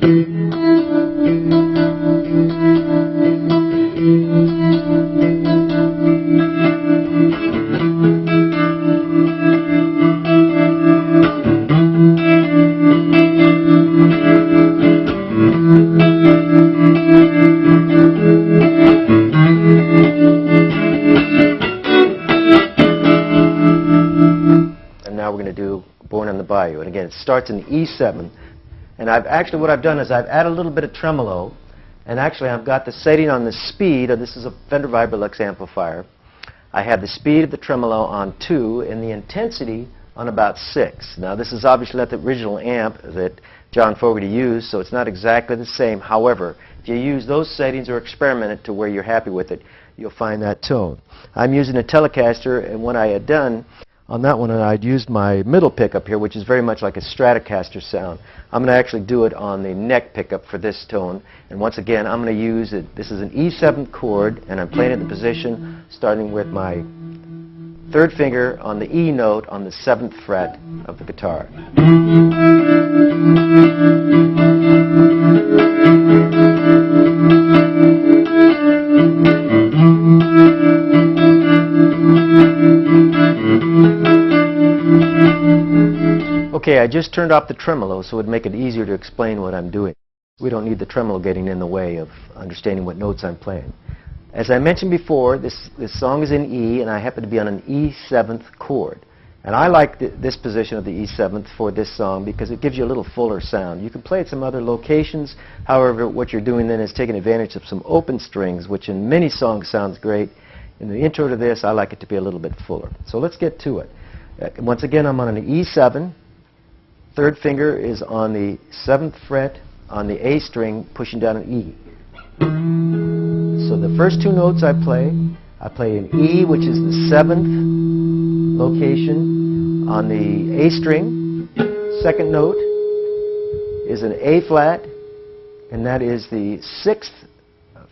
And now we're going to do Born on the Bayou. And again, it starts in E7. And what I've done is I've added a little bit of tremolo. And actually, I've got the setting on the speed. This is a Fender Vibrolux amplifier. I have the speed of the tremolo on 2 and the intensity on about 6. Now, this is obviously not the original amp that John Fogerty used, so it's not exactly the same. However, if you use those settings or experiment it to where you're happy with it, you'll find that tone. I'm using a Telecaster, and what I had done on that one, I'd used my middle pickup here, which is very much like a Stratocaster sound. I'm going to actually do it on the neck pickup for this tone. And once again, I'm going to use it. This is an E7 chord, and I'm playing it in the position starting with my third finger on the E note on the 7th fret of the guitar. Okay, I just turned off the tremolo, so it would make it easier to explain what I'm doing. We don't need the tremolo getting in the way of understanding what notes I'm playing. As I mentioned before, this song is in E, and I happen to be on an E7th chord. And I like this position of the E7th for this song because it gives you a little fuller sound. You can play at some other locations. However, what you're doing then is taking advantage of some open strings, which in many songs sounds great. In the intro to this, I like it to be a little bit fuller. So let's get to it. Once again, I'm on an E7. Third finger is on the 7th fret on the A string, pushing down an E. So the first two notes I play an E, which is the 7th location on the A string. Second note is an A flat, and that is the 6th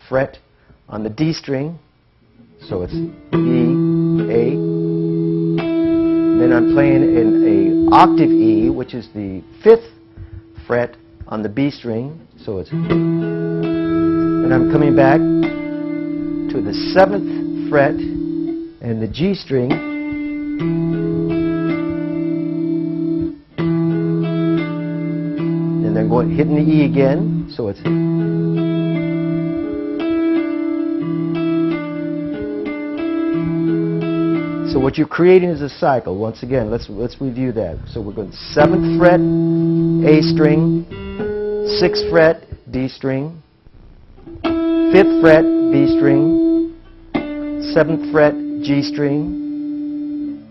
fret on the D string. So it's E, A. Then I'm playing in a octave E, which is the 5th fret on the B string. So it's, and I'm coming back to the 7th fret and the G string. And then hitting the E again. So it's. So what you're creating is a cycle. Once again, let's review that. So we're going 7th fret, A string, 6th fret, D string, 5th fret, B string, 7th fret, G string,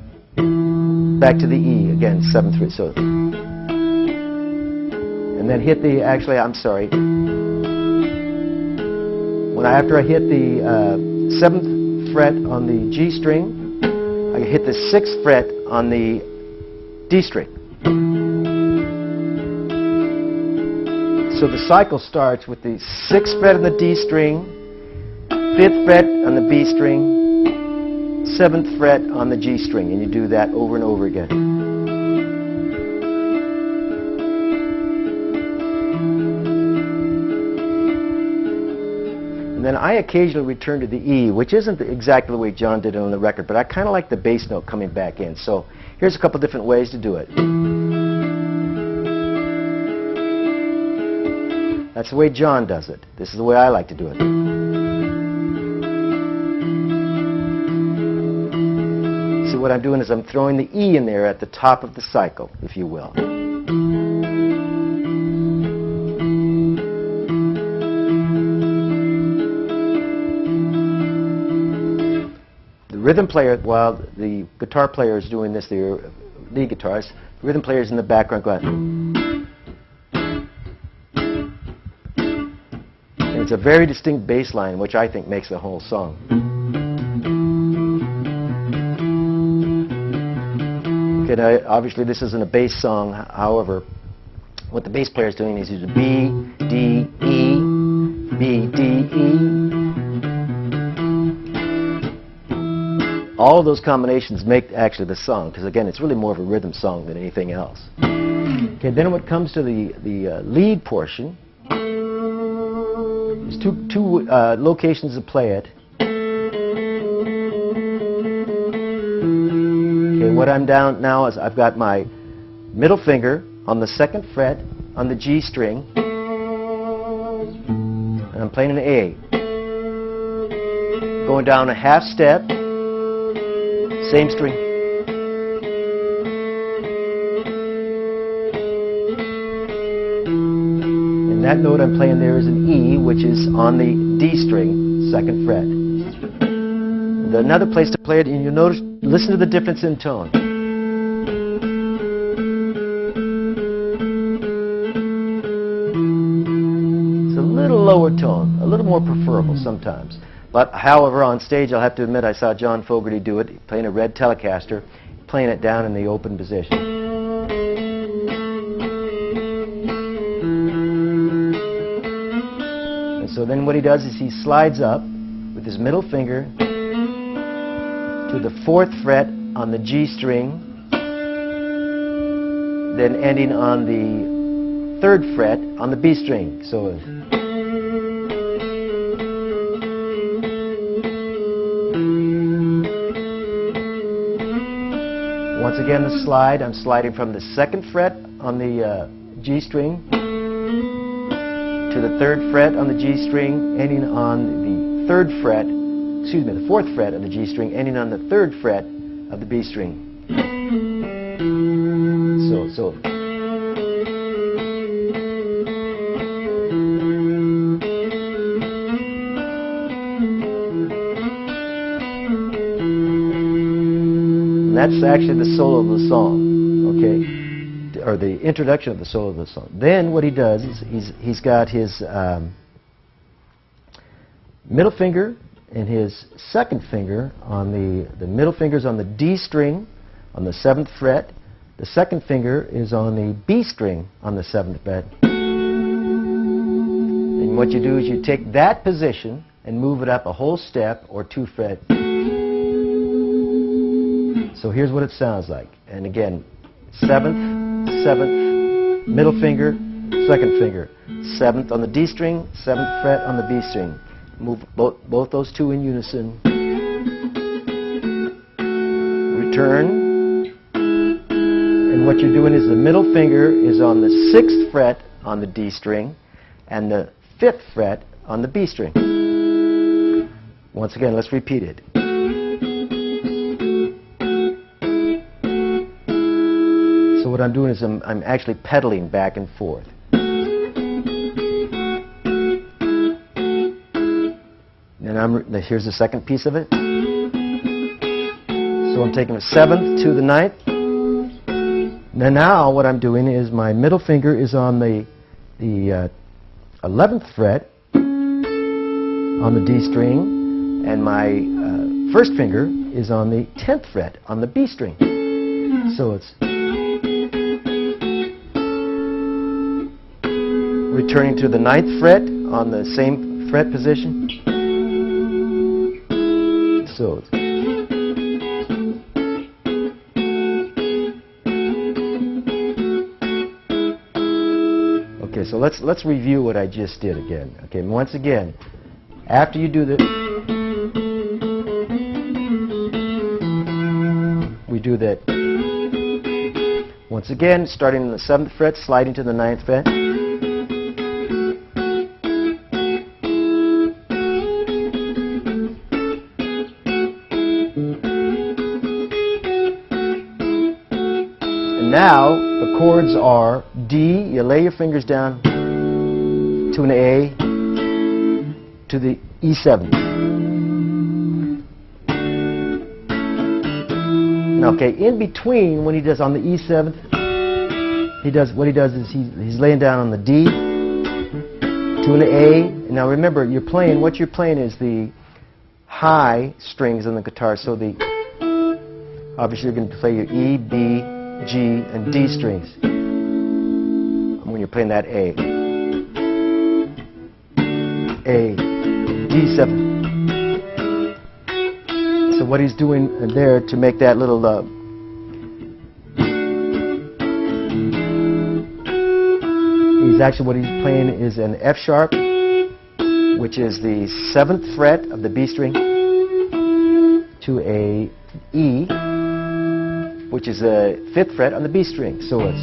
back to the E again, 7th fret. So, and then hit the. Actually, I'm sorry. After I hit the 7th fret on the G string, I hit the 6th fret on the D string. So the cycle starts with the 6th fret on the D string, 5th fret on the B string, 7th fret on the G string, and you do that over and over again. And then I occasionally return to the E, which isn't exactly the way John did it on the record, but I kind of like the bass note coming back in. So here's a couple different ways to do it. That's the way John does it. This is the way I like to do it. See, what I'm doing is I'm throwing the E in there at the top of the cycle, if you will. Rhythm player, while the guitar player is doing this, the lead guitarist, the rhythm player is in the background going. And it's a very distinct bass line, which I think makes the whole song. Okay, now, obviously this isn't a bass song. However, what the bass player is doing is he's B, D, E, B, D, E. All of those combinations make actually the song, because again, it's really more of a rhythm song than anything else. Okay, then when it comes to the lead portion, There's two locations to play it. Okay, what I'm down now is I've got my middle finger on the 2nd fret on the G string, and I'm playing an A. Going down a half step, same string. And that note I'm playing there is an E, which is on the D string, 2nd fret. Another place to play it, and you'll notice, listen to the difference in tone. It's a little lower tone, a little more preferable sometimes. But however, on stage, I'll have to admit, I saw John Fogerty do it, playing a red Telecaster, playing it down in the open position. And so then what he does is he slides up with his middle finger to the 4th fret on the G string, then ending on the 3rd fret on the B string. So once again, the slide, I'm sliding from the 2nd fret on the G string to the 3rd fret on the G string, ending on the 3rd fret, excuse me, the 4th fret of the G string, ending on the 3rd fret of the B string. So. And that's actually the solo of the song, okay? Or the introduction of the solo of the song. Then what he does is he's got his middle finger and his 2nd finger on the middle finger's on the D string on the 7th fret. The 2nd finger is on the B string on the 7th fret. And what you do is you take that position and move it up a whole step or 2 frets. So here's what it sounds like. And again, 7th, 7th, middle finger, 2nd finger. 7th on the D string, 7th fret on the B string. Move both those two in unison. Return. And what you're doing is the middle finger is on the 6th fret on the D string and the 5th fret on the B string. Once again, let's repeat it. So what I'm doing is I'm actually pedaling back and forth. And here's the second piece of it. So I'm taking the 7th to the 9th. Now what I'm doing is my middle finger is on the 11th fret on the D string, and my first finger is on the 10th fret on the B string. So it's returning to the 9th fret on the same fret position. So it's okay, so let's review what I just did again. Okay, once again, after you do this, we do that once again, starting in the 7th fret, sliding to the 9th fret. Now, the chords are D, you lay your fingers down to an A, to the E7. Now, okay, in between, when he does on the E7th, what he does is he's laying down on the D to an A. Now remember, what you're playing is the high strings on the guitar, so obviously you're going to play your E, B, G, and D strings when you're playing that A. A, D7. So what he's doing there to make that little what he's playing is an F sharp, which is the 7th fret of the B string, to a E, which is the 5th fret on the B string. So it's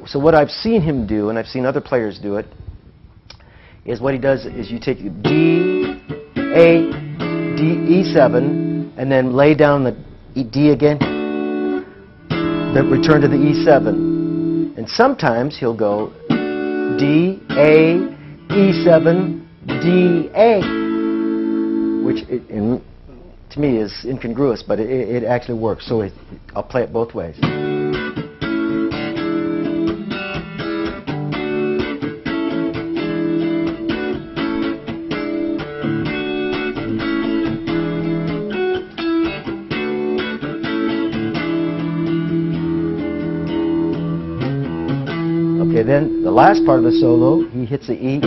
so what I've seen him do, and I've seen other players do it, is what he does is you take D, A, D, E7, and then lay down the D again, then return to the E7. And sometimes he'll go D, A, E7, D, A, which to me is incongruous, but it actually works. So I'll play it both ways. Okay, then the last part of the solo, he hits the E,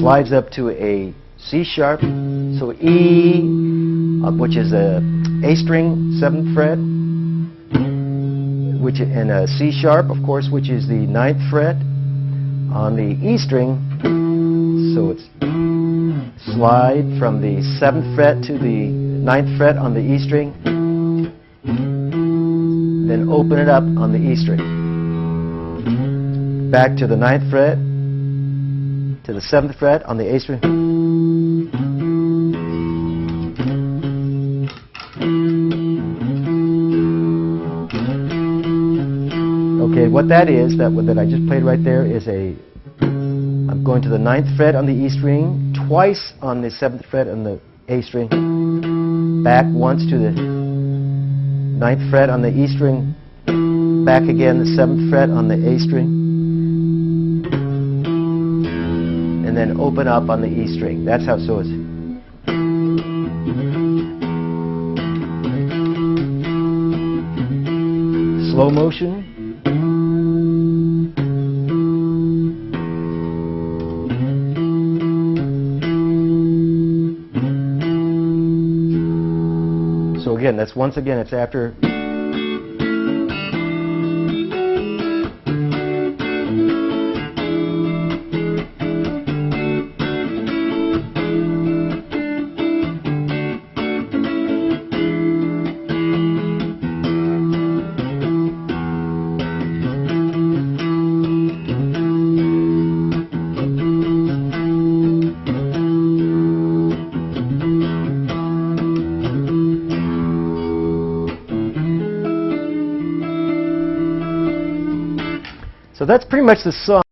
slides up to a C sharp, so E, which is a A string, 7th fret, and a C sharp, of course, which is the 9th fret on the E string. So it's slide from the 7th fret to the 9th fret on the E string, then open it up on the E string. Back to the 9th fret, to the 7th fret on the A string. Okay, what that is, that I just played right there, is I'm going to the 9th fret on the E string, twice on the 7th fret on the A string, back once to the 9th fret on the E string, back again the 7th fret on the A string, and then open up on the E string. That's how, so it's slow motion. So again, that's once again, it's after. So that's pretty much the song.